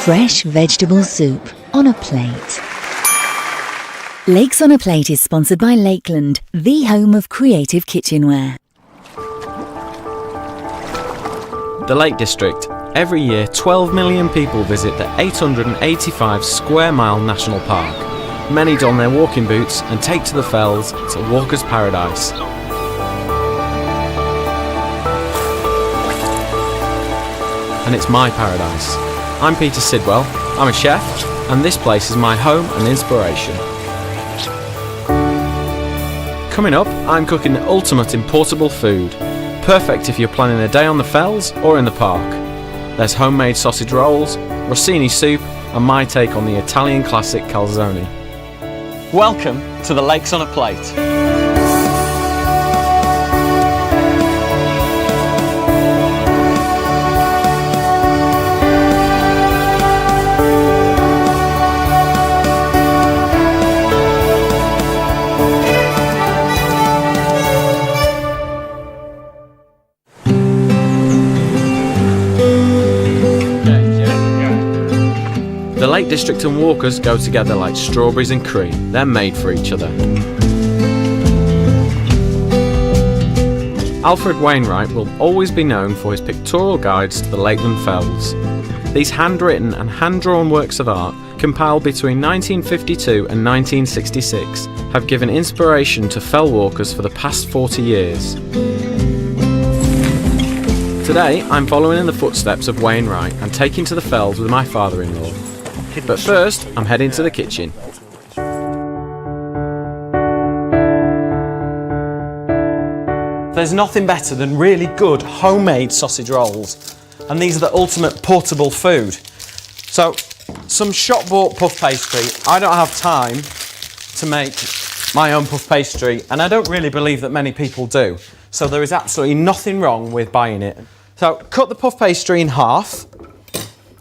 Fresh vegetable soup on a plate. Lakes on a Plate is sponsored by Lakeland, the home of creative kitchenware. The Lake District. Every year, 12 million people visit the 885 square mile national park. Many don their walking boots and take to the fells to Walker's Paradise. And it's my paradise. I'm Peter Sidwell, I'm a chef, and this place is my home and inspiration. Coming up, I'm cooking the ultimate in portable food. Perfect if you're planning a day on the fells or in the park. There's homemade sausage rolls, rossini soup, and my take on the Italian classic calzone. Welcome to the Lakes on a Plate. The Lake District and Walkers go together like strawberries and cream. They're made for each other. Alfred Wainwright will always be known for his pictorial guides to the Lakeland Fells. These handwritten and hand-drawn works of art, compiled between 1952 and 1966, have given inspiration to fell walkers for the past 40 years. Today, I'm following in the footsteps of Wainwright and taking to the fells with my father-in-law. But first, I'm heading to the kitchen. There's nothing better than really good homemade sausage rolls, and these are the ultimate portable food. So, some shop-bought puff pastry. I don't have time to make my own puff pastry, and I don't really believe that many people do. So there is absolutely nothing wrong with buying it. So, cut the puff pastry in half,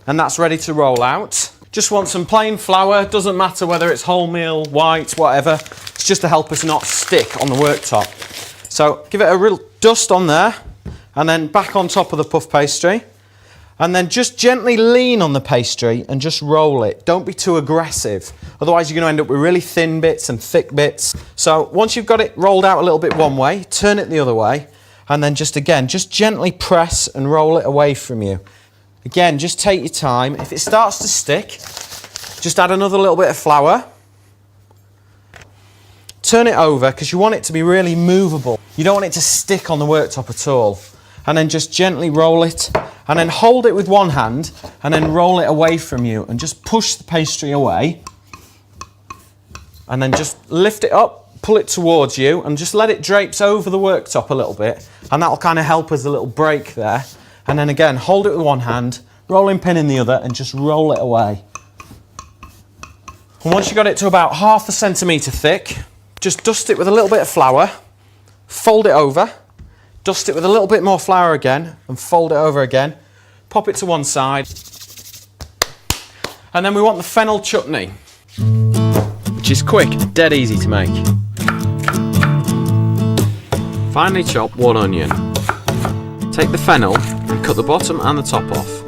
and that's ready to roll out. Just want some plain flour, doesn't matter whether it's wholemeal, white, whatever. It's just to help us not stick on the worktop. So give it a real dust on there, and then back on top of the puff pastry. And then just gently lean on the pastry and just roll it. Don't be too aggressive, otherwise you're going to end up with really thin bits and thick bits. So once you've got it rolled out a little bit one way, turn it the other way, and then just gently press and roll it away from you. Again, just take your time. If it starts to stick, just add another little bit of flour. Turn it over, because you want it to be really movable. You don't want it to stick on the worktop at all. And then just gently roll it, and then hold it with one hand, and then roll it away from you, and just push the pastry away. And then just lift it up, pull it towards you, and just let it drape over the worktop a little bit. And that'll kind of help us a little break there. And then again, hold it with one hand, rolling pin in the other, and just roll it away. And once you've got it to about ½ centimetre thick, just dust it with a little bit of flour, fold it over, dust it with a little bit more flour again, and fold it over again. Pop it to one side. And then we want the fennel chutney, which is quick, dead easy to make. Finely chop one onion. Take the fennel and cut the bottom and the top off.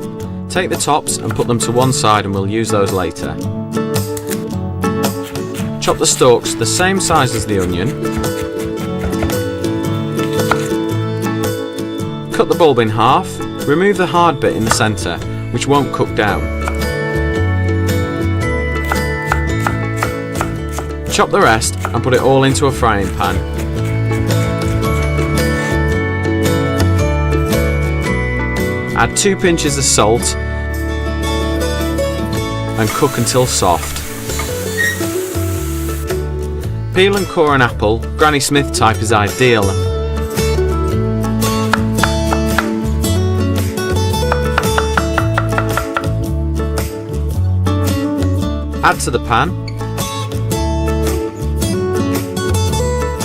Take the tops and put them to one side, and we'll use those later. Chop the stalks the same size as the onion. Cut the bulb in half. Remove the hard bit in the centre, which won't cook down. Chop the rest and put it all into a frying pan. Add 2 pinches of salt and cook until soft. Peel and core an apple. Granny Smith type is ideal. Add to the pan.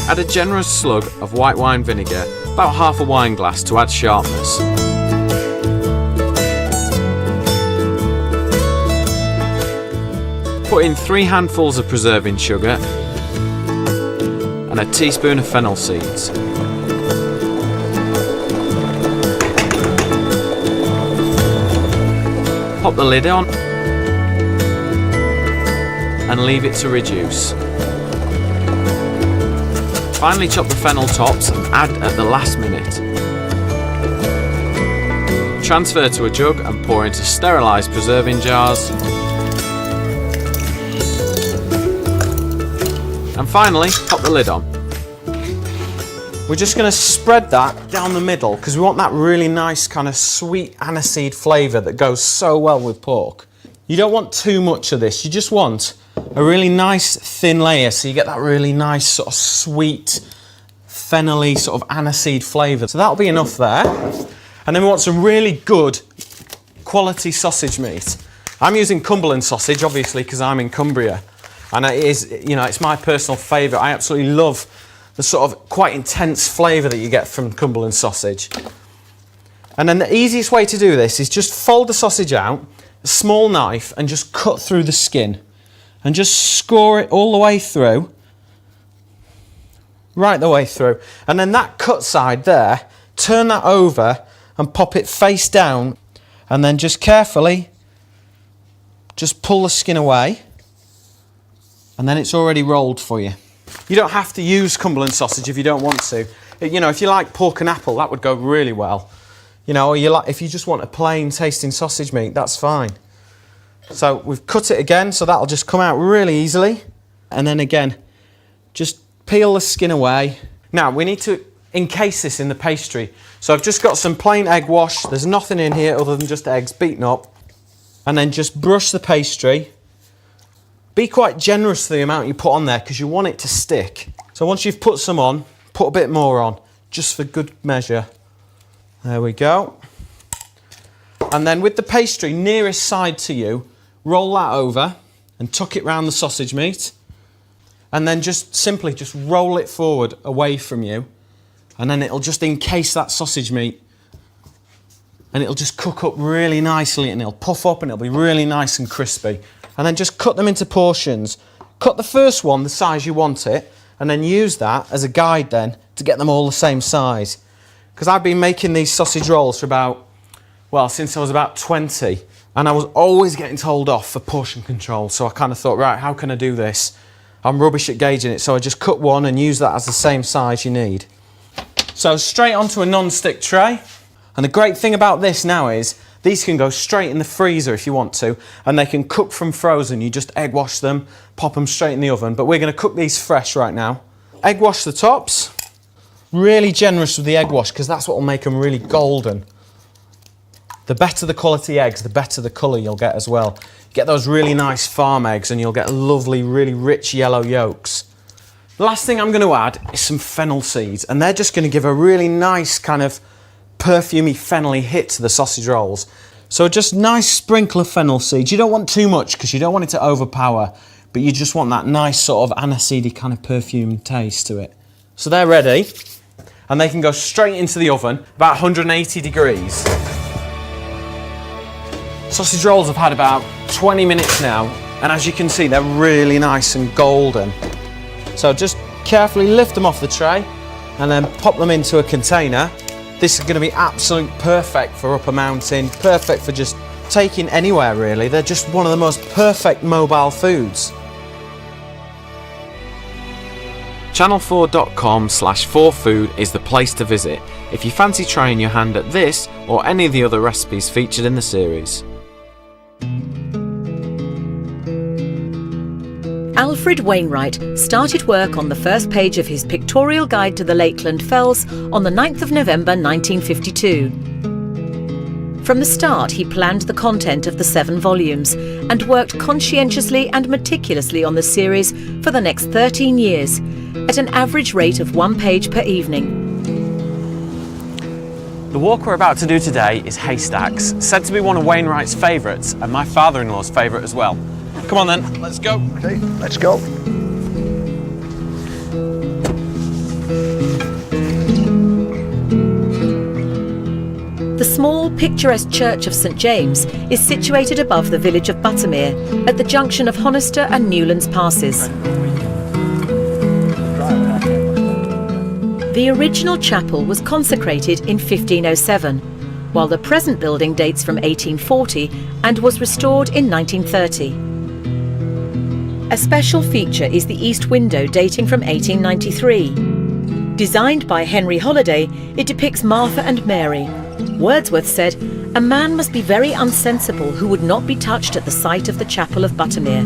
Add a generous slug of white wine vinegar, about half a wine glass, to add sharpness. Put in 3 handfuls of preserving sugar and a teaspoon of fennel seeds. Pop the lid on and leave it to reduce. Finally chop the fennel tops and add at the last minute. Transfer to a jug and pour into sterilised preserving jars. And finally, pop the lid on. We're just going to spread that down the middle because we want that really nice kind of sweet aniseed flavour that goes so well with pork. You don't want too much of this, you just want a really nice thin layer so you get that really nice sort of sweet, fennelly sort of aniseed flavour. So that'll be enough there. And then we want some really good quality sausage meat. I'm using Cumberland sausage, obviously, because I'm in Cumbria. And it is, you know, it's my personal favourite. I absolutely love the sort of quite intense flavour that you get from Cumberland sausage. And then the easiest way to do this is just fold the sausage out, a small knife, and just cut through the skin. And just score it all the way through. Right the way through. And then that cut side there, turn that over and pop it face down. And then just carefully, just pull the skin away. And then it's already rolled for you. You don't have to use Cumberland sausage if you don't want to. You know, if you like pork and apple, that would go really well. You know, or if you just want a plain tasting sausage meat, that's fine. So we've cut it again, so that'll just come out really easily. And then again, just peel the skin away. Now, we need to encase this in the pastry. So I've just got some plain egg wash. There's nothing in here other than just eggs beaten up. And then just brush the pastry. Be quite generous with the amount you put on there because you want it to stick. So once you've put some on, put a bit more on, just for good measure. There we go. And then with the pastry nearest side to you, roll that over and tuck it round the sausage meat. And then just simply just roll it forward away from you. And then it'll just encase that sausage meat. And it'll just cook up really nicely and it'll puff up and it'll be really nice and crispy. And then just cut them into portions. Cut the first one the size you want it, and then use that as a guide then to get them all the same size. Because I've been making these sausage rolls for since I was about 20, and I was always getting told off for portion control, so I kind of thought, right, how can I do this? I'm rubbish at gauging it, so I just cut one and use that as the same size you need. So straight onto a non-stick tray, and the great thing about this now is these can go straight in the freezer if you want to, and they can cook from frozen. You just egg wash them, pop them straight in the oven, but we're going to cook these fresh right now. Egg wash the tops. Really generous with the egg wash because that's what will make them really golden. The better the quality eggs, the better the colour you'll get as well. Get those really nice farm eggs and you'll get lovely, really rich yellow yolks. The last thing I'm going to add is some fennel seeds, and they're just going to give a really nice kind of perfumey, fennelly hit to the sausage rolls. So just nice sprinkle of fennel seeds. You don't want too much because you don't want it to overpower, but you just want that nice sort of aniseedy kind of perfume taste to it. So they're ready, and they can go straight into the oven, about 180 degrees. Sausage rolls have had about 20 minutes now, and as you can see, they're really nice and golden. So just carefully lift them off the tray, and then pop them into a container. This is going to be absolutely perfect for up a mountain, perfect for just taking anywhere really. They're just one of the most perfect mobile foods. Channel4.com/4food is the place to visit if you fancy trying your hand at this or any of the other recipes featured in the series. Alfred Wainwright started work on the first page of his pictorial guide to the Lakeland Fells on the 9th of November 1952. From the start, he planned the content of the 7 volumes and worked conscientiously and meticulously on the series for the next 13 years, at an average rate of 1 page per evening. The walk we're about to do today is Haystacks, said to be one of Wainwright's favourites and my father-in-law's favourite as well. Come on then, let's go. Okay, let's go. The small, picturesque church of St James is situated above the village of Buttermere, at the junction of Honister and Newlands Passes. The original chapel was consecrated in 1507, while the present building dates from 1840 and was restored in 1930. A special feature is the east window dating from 1893. Designed by Henry Holliday, it depicts Martha and Mary. Wordsworth said, "A man must be very unsensible who would not be touched at the sight of the chapel of Buttermere."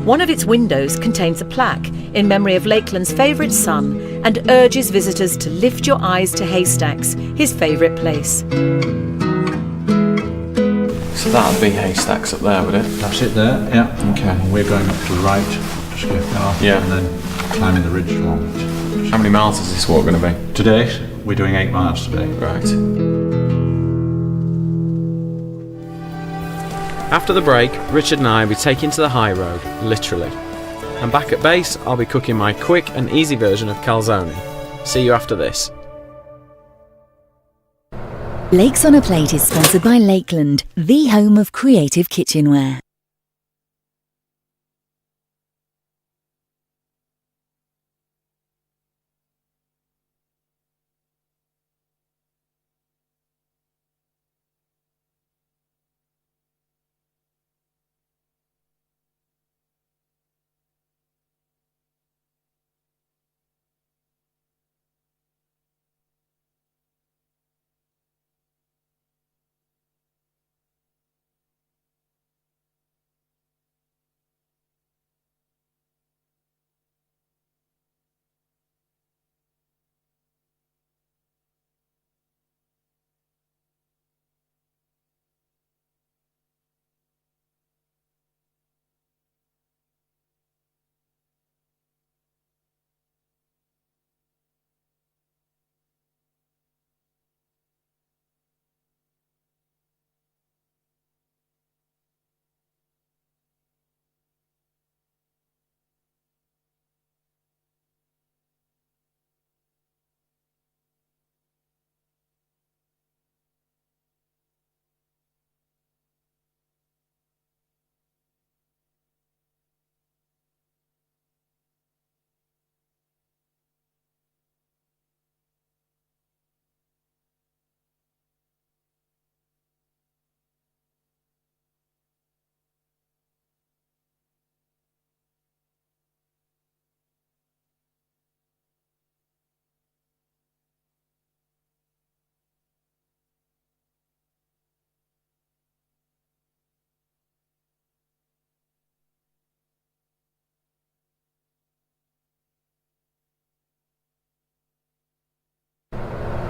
One of its windows contains a plaque in memory of Lakeland's favourite son and urges visitors to lift your eyes to Haystacks, his favourite place. So that'd be Haystacks up there, would it? That's it there, yeah. Okay. And we're going up to the right, just go past, Yeah. and then climbing the ridge along. How many miles is this walk going to be? Today, we're doing 8 miles today. Right. After the break, Richard and I will be taking to the high road, literally. And back at base, I'll be cooking my quick and easy version of calzone. See you after this. Lakes on a Plate is sponsored by Lakeland, the home of creative kitchenware.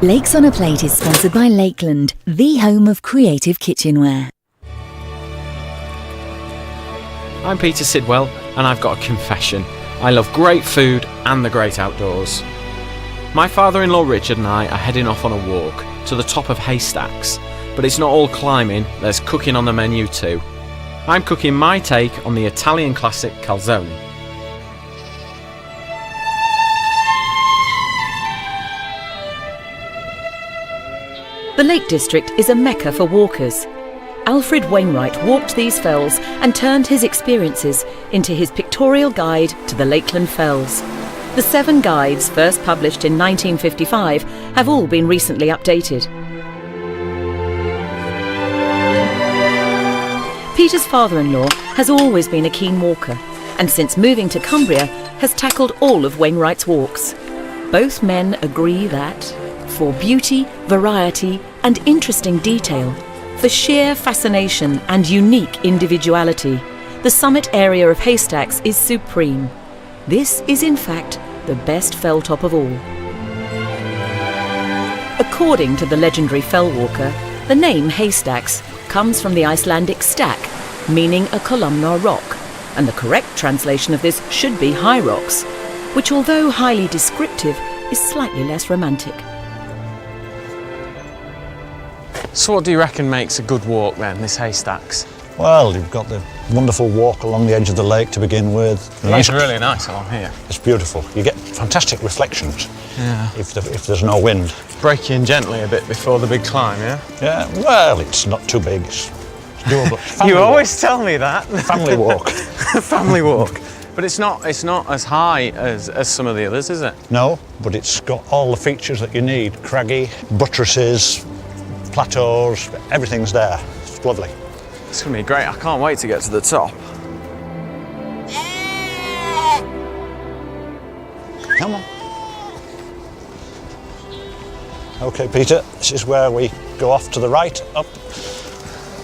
Lakes on a Plate is sponsored by Lakeland, the home of creative kitchenware. I'm Peter Sidwell, and I've got a confession. I love great food and the great outdoors. My father-in-law Richard and I are heading off on a walk to the top of Haystacks, but it's not all climbing, there's cooking on the menu too. I'm cooking my take on the Italian classic calzone. The Lake District is a mecca for walkers. Alfred Wainwright walked these fells and turned his experiences into his pictorial guide to the Lakeland Fells. The 7 guides, first published in 1955, have all been recently updated. Peter's father-in-law has always been a keen walker, and since moving to Cumbria has tackled all of Wainwright's walks. Both men agree that, for beauty, variety and interesting detail, for sheer fascination and unique individuality, the summit area of Haystacks is supreme. This is in fact the best fell top of all. According to the legendary fell walker, the name Haystacks comes from the Icelandic stack, meaning a columnar rock, and the correct translation of this should be high rocks, which although highly descriptive is slightly less romantic. So what do you reckon makes a good walk then, this Haystacks? Well, you've got the wonderful walk along the edge of the lake to begin with. It's really nice along here. It's beautiful. You get fantastic reflections if there's no wind. Break in gently a bit before the big climb, yeah? Yeah, well, it's not too big. It's doable. Family You always walk. tell me that. Family walk. Family walk. But it's not as high as some of the others, is it? No, but it's got all the features that you need. Craggy, buttresses, plateaus, everything's there. It's lovely. It's going to be great. I can't wait to get to the top. Okay, Peter, this is where we go off to the right, up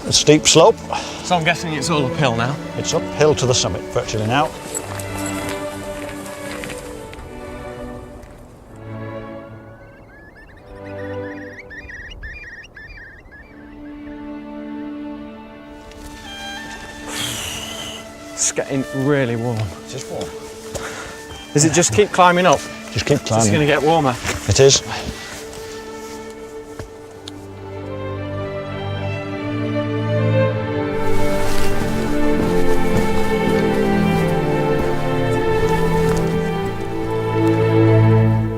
a steep slope. So I'm guessing it's all uphill now. It's uphill to the summit virtually now. It's getting really warm. It's just warm. Does it just keep climbing up? Just keep climbing. It's going to get warmer. It is.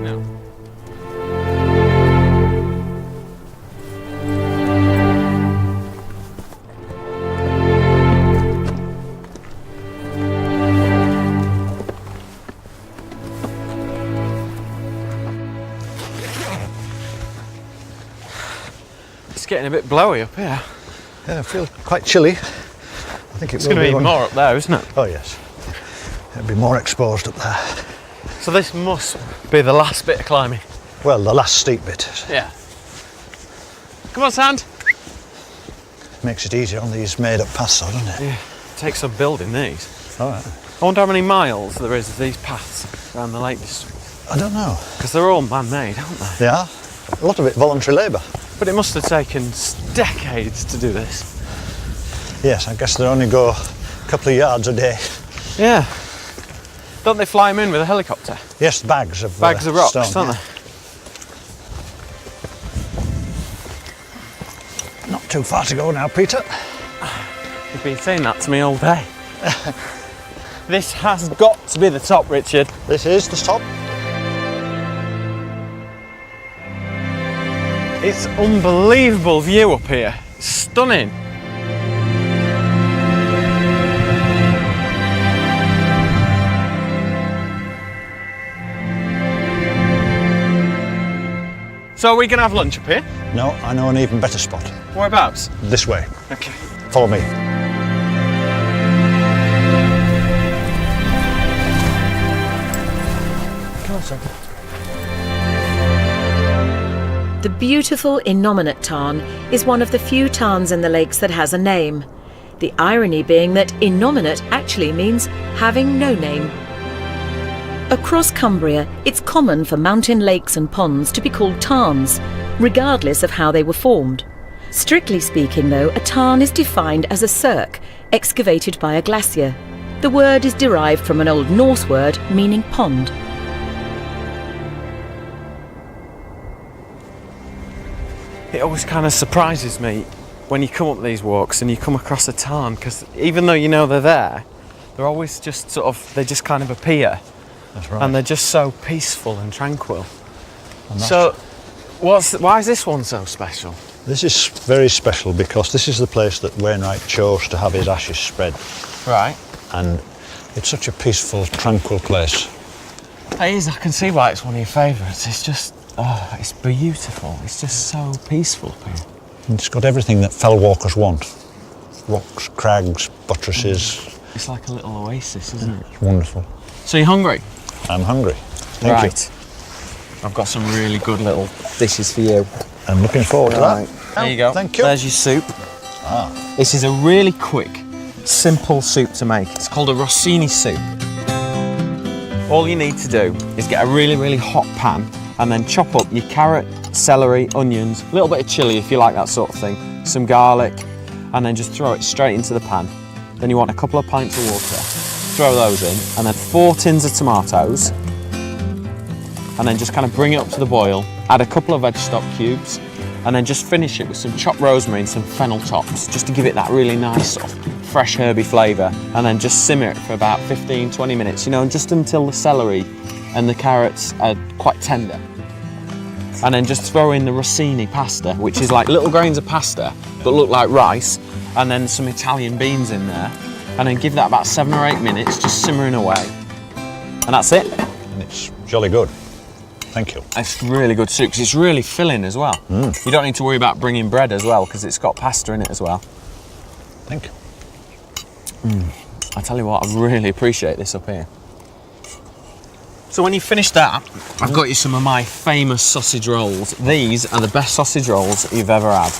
No. It's getting a bit blowy up here. Yeah, I feel quite chilly. I think It's going to be more up there, isn't it? Oh yes. It'll be more exposed up there. So this must be the last bit of climbing. Well, the last steep bit Yeah. Come on, Sand. makes it easier on these made-up paths, though, doesn't it? Yeah. Takes some building these. All right. I wonder how many miles there is of these paths around the Lake District. I don't know. Because they're all man-made, aren't they? They are. A lot of it voluntary labour. But it must have taken decades to do this. Yes, I guess they only go a couple of yards a day. Yeah. Don't they fly them in with a helicopter? Yes, bags of Bags of rocks, stone, don't yeah. they? Not too far to go now, Peter. You've been saying that to me all day. This has got to be the top, Richard. This is the top. It's unbelievable view up here. Stunning. So are we going to have lunch up here? No, I know an even better spot. Whereabouts? This way. Okay. Follow me. Come on, son. The beautiful innominate tarn is one of the few tarns in the lakes that has a name. The irony being that innominate actually means having no name. Across Cumbria, it's common for mountain lakes and ponds to be called tarns, regardless of how they were formed. Strictly speaking, though, a tarn is defined as a cirque excavated by a glacier. The word is derived from an Old Norse word meaning pond. It always kind of surprises me when you come up these walks and you come across a tarn, because even though you know they're always just sort of, they just kind of appear. That's right. And they're just so peaceful and tranquil. And So, why is this one so special? this is very special because this is the place that Wainwright chose to have his ashes spread. Right. And it's such a peaceful, tranquil place. It is, I can see why it's one of your favourites. It's just, oh, it's beautiful. It's just so peaceful here. And it's got everything that fell walkers want. Rocks, crags, buttresses. It's like a little oasis, isn't it? It's wonderful. So you're hungry? I'm hungry. Thank Right. I've got some really good little dishes for you. you. I'm looking forward to that. There you go. Thank you. There's your soup. This is a really quick, simple soup to make. It's called a Rossini soup. All you need to do is get a really, really hot pan and then chop up your carrot, celery, onions, a little bit of chilli if you like that sort of thing, some garlic, and then just throw it straight into the pan. Then you want a couple of pints of water, throw those in, and then 4 tins of tomatoes, and then just kind of bring it up to the boil, add a couple of veg stock cubes, and then just finish it with some chopped rosemary and some fennel tops, just to give it that really nice sort of fresh herby flavour, and then just simmer it for about 15-20 minutes, you know, just until the celery and the carrots are quite tender. And then just throw in the Rossini pasta, which is like little grains of pasta but look like rice, and then some Italian beans in there, and then give that about 7 or 8 minutes, just simmering away. And that's it. And it's jolly good. Thank you. It's really good soup because it's really filling as well. You don't need to worry about bringing bread as well because it's got pasta in it as well. Thank you. I tell you what, I really appreciate this up here. So when you finish that, I've got you some of my famous sausage rolls. These are the best sausage rolls you've ever had.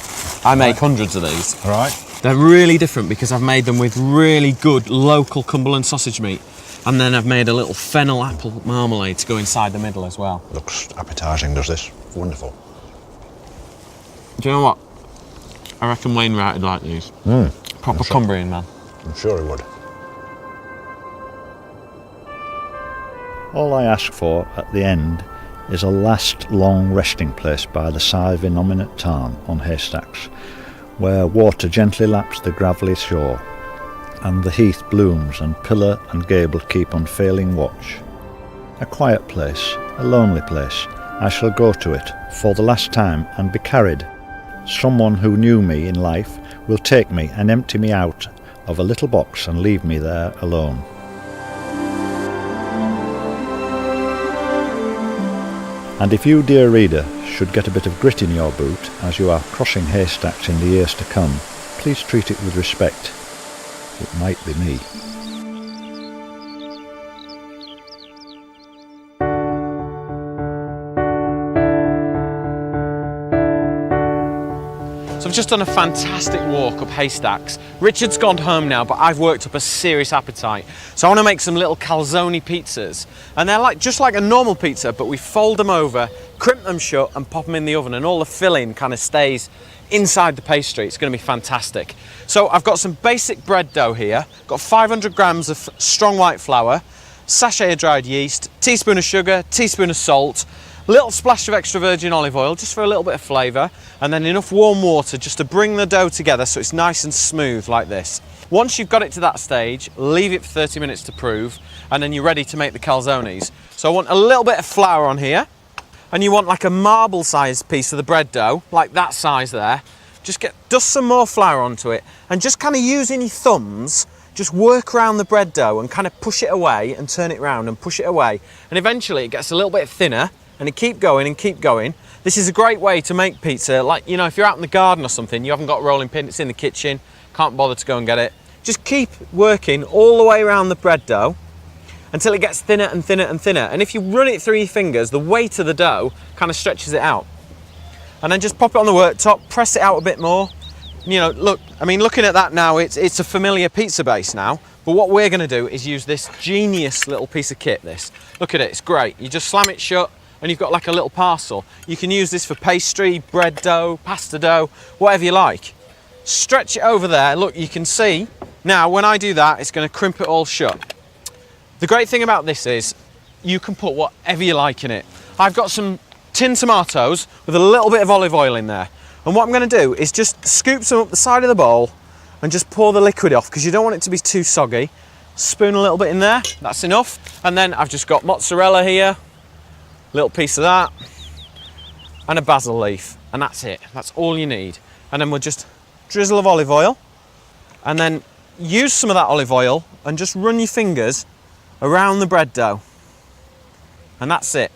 I make hundreds of these. Right. They're really different because I've made them with really good local Cumberland sausage meat. And then I've made a little fennel apple marmalade to go inside the middle as well. Looks appetising, does this? Wonderful. Do you know what? I reckon Wainwright would like these. Proper Cumbrian man. I'm sure he would. All I ask for at the end is a last long resting place by the side of innominate tarn on haystacks, where water gently laps the gravelly shore, and the heath blooms and pillar and gable keep unfailing watch. A quiet place, a lonely place, I shall go to it for the last time and be carried. Someone who knew me in life will take me and empty me out of a little box and leave me there alone. And if you, dear reader, should get a bit of grit in your boot as you are crossing haystacks in the years to come, please treat it with respect. It might be me. So I've just done a fantastic walk up haystacks. Richard's gone home now, but I've worked up a serious appetite. So I want to make some little calzone pizzas. And they're just like a normal pizza, but we fold them over, crimp them shut and pop them in the oven, and all the filling kind of stays inside the pastry. It's going to be fantastic. So I've got some basic bread dough here, got 500 grams of strong white flour, sachet of dried yeast, teaspoon of sugar, teaspoon of salt, little splash of extra virgin olive oil just for a little bit of flavour, and then enough warm water just to bring the dough together so it's nice and smooth like this. Once you've got it to that stage, leave it for 30 minutes to prove, and then you're ready to make the calzones. So I want a little bit of flour on here, and you want like a marble sized piece of the bread dough, like that size there. Just dust some more flour onto it, and just kind of using your thumbs, just work around the bread dough and kind of push it away and turn it round and push it away. And eventually it gets a little bit thinner, and you keep going and keep going. This is a great way to make pizza. Like, you know, if you're out in the garden or something, you haven't got a rolling pin, it's in the kitchen, can't bother to go and get it. Just keep working all the way around the bread dough until it gets thinner and thinner and thinner. And if you run it through your fingers, the weight of the dough kind of stretches it out. And then just pop it on the worktop, press it out a bit more. You know, look, I mean, looking at that now, it's a familiar pizza base now. But what we're gonna do is use this genius little piece of kit, this. Look at it, it's great. You just slam it shut, and you've got like a little parcel. You can use this for pastry, bread dough, pasta dough, whatever you like. Stretch it over there. Look, you can see now when I do that, it's going to crimp it all shut. The great thing about this is you can put whatever you like in it. I've got some tin tomatoes with a little bit of olive oil in there. And what I'm going to do is just scoop some up the side of the bowl and just pour the liquid off because you don't want it to be too soggy. Spoon a little bit in there, that's enough. And then I've just got mozzarella here, little piece of that, and a basil leaf, and that's it. That's all you need. And then we'll just drizzle of olive oil, and then use some of that olive oil and just run your fingers around the bread dough, and that's it.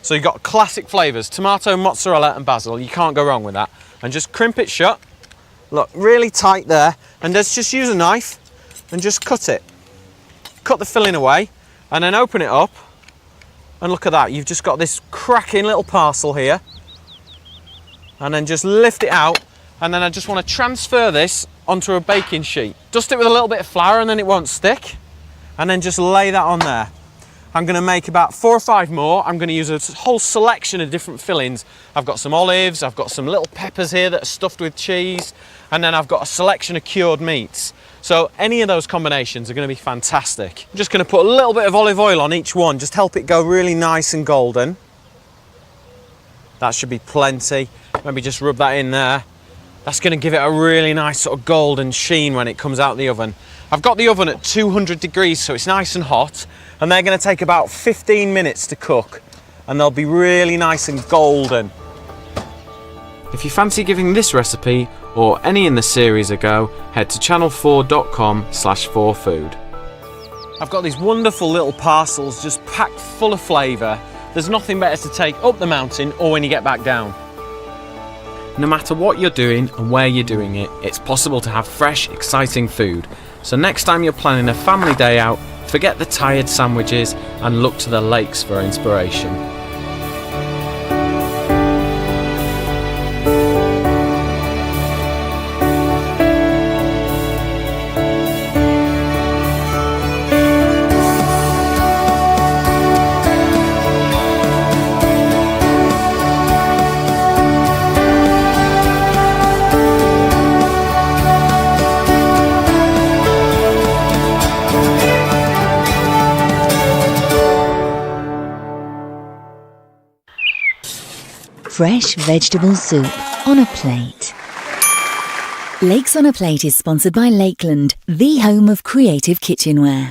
So you've got classic flavours, tomato, mozzarella and basil. You can't go wrong with that. And just crimp it shut. Look, really tight there, and let's just use a knife and just cut it. Cut the filling away, and then open it up. And look at that, you've just got this cracking little parcel here. And then just lift it out, and then I just want to transfer this onto a baking sheet. Dust it with a little bit of flour and then it won't stick. And then just lay that on there. I'm going to make about 4 or 5 more. I'm going to use a whole selection of different fillings. I've got some olives, I've got some little peppers here that are stuffed with cheese, and then I've got a selection of cured meats. So any of those combinations are going to be fantastic. I'm just going to put a little bit of olive oil on each one, just help it go really nice and golden. That should be plenty. Maybe just rub that in there. That's going to give it a really nice sort of golden sheen when it comes out of the oven. I've got the oven at 200 degrees, so it's nice and hot, and they're going to take about 15 minutes to cook, and they'll be really nice and golden. If you fancy giving this recipe or any in the series a go, head to channel4.com/4food. I've got these wonderful little parcels just packed full of flavour. There's nothing better to take up the mountain or when you get back down. No matter what you're doing and where you're doing it, it's possible to have fresh, exciting food. So next time you're planning a family day out, Forget the tired sandwiches and look to the lakes for inspiration. Fresh vegetable soup on a plate. Lakes on a Plate is sponsored by Lakeland, the home of creative kitchenware.